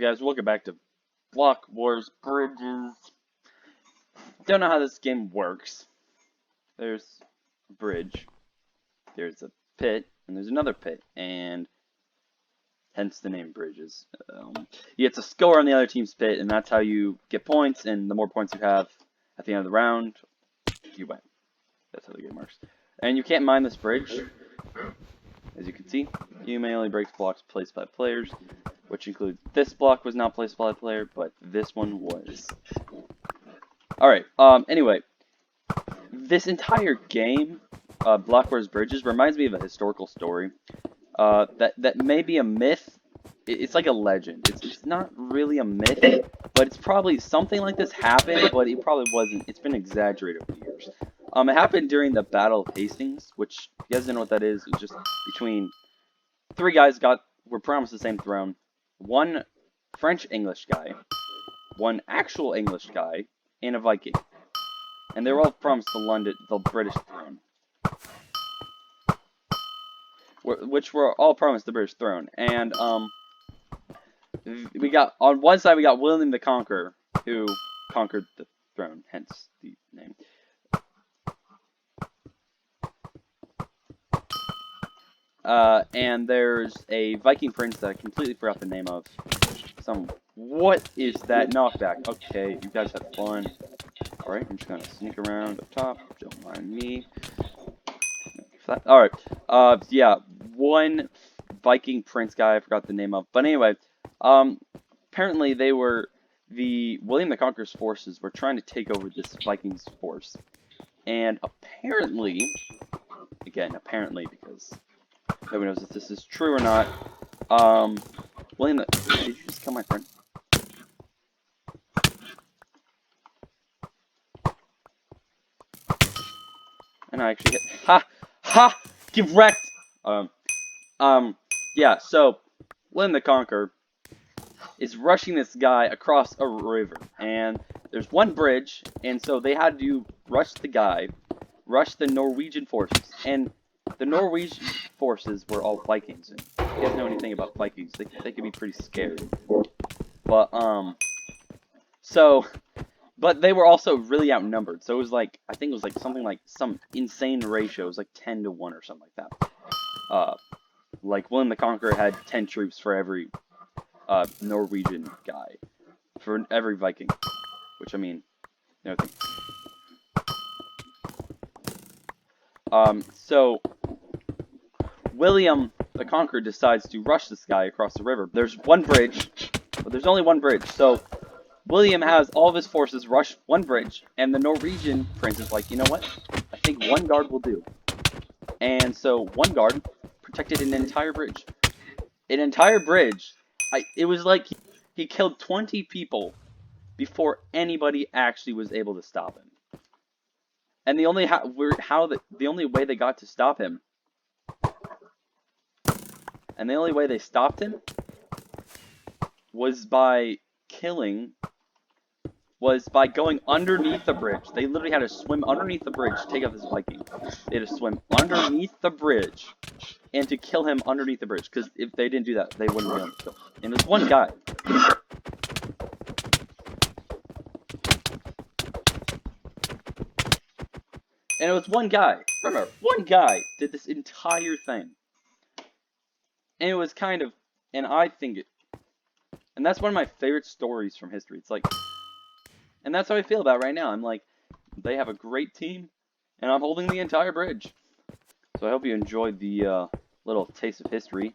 up, guys? Welcome back to Blockwars Bridges. Don't know how this game works. There's a bridge, there's a pit, and there's another pit, and hence the name Bridges. You get to score on the other team's pit, and that's how you get points, and the more points you have at the end of the round, you win. That's how the game works. And you can't mine this bridge. As you can see, you may only break blocks placed by players, which includes this block was not placed by a player, but this one was. Alright, anyway, this entire game, Blockwars Bridges, reminds me of a historical story. That may be a myth. It's like a legend. It's not really a myth, but it's probably something like this happened, but it probably wasn't. It's been exaggerated over the years. It happened during the Battle of Hastings, which, if you guys don't know what that is, it's just between three guys were promised the same throne. One French-English guy, one actual English guy, and a Viking. And they were all promised the British throne. Which were all promised the British throne. And, on one side we got William the Conqueror, who conquered the throne, hence the name. And there's a Viking prince that I completely forgot the name of. What is that knockback? Okay, you guys have fun. Alright, I'm just gonna sneak around up top. Don't mind me. Alright, yeah, one Viking prince guy I forgot the name of. But anyway, apparently William the Conqueror's forces were trying to take over this Viking's force. And apparently, again, apparently, because nobody knows if this is true or not, did you just kill my friend? And I actually hit. Ha! Ha! Get wrecked! Yeah, so, William the Conqueror is rushing this guy across a river. And there's one bridge, and so they had to rush the guy, rush the Norwegian forces. And the Norwegian forces were all Vikings. And if you guys know anything about Vikings, they can be pretty scary. But, but they were also really outnumbered. So it was like, I think it was like something like some insane ratio. It was like 10 to 1 or something like that. Like William the Conqueror had 10 troops for every Norwegian guy. For every Viking. Which, I mean, you know, so William the Conqueror decides to rush this guy across the river. There's one bridge, but there's only one bridge. So William has all of his forces rush one bridge, and the Norwegian prince is like, you know what? I think one guard will do. And so one guard protected an entire bridge. An entire bridge. It was like he killed 20 people before anybody actually was able to stop him. And the only way they got to stop him, and the only way they stopped him was by going underneath the bridge. They literally had to swim underneath the bridge to take out this Viking. They had to swim underneath the bridge and to kill him underneath the bridge. Because if they didn't do that, they wouldn't be able to kill him. And there's one guy. And it was one guy. Remember, one guy did this entire thing. And it was kind of, and that's one of my favorite stories from history. It's like, and that's how I feel about right now. I'm like, they have a great team, and I'm holding the entire bridge. So I hope you enjoyed the little taste of history.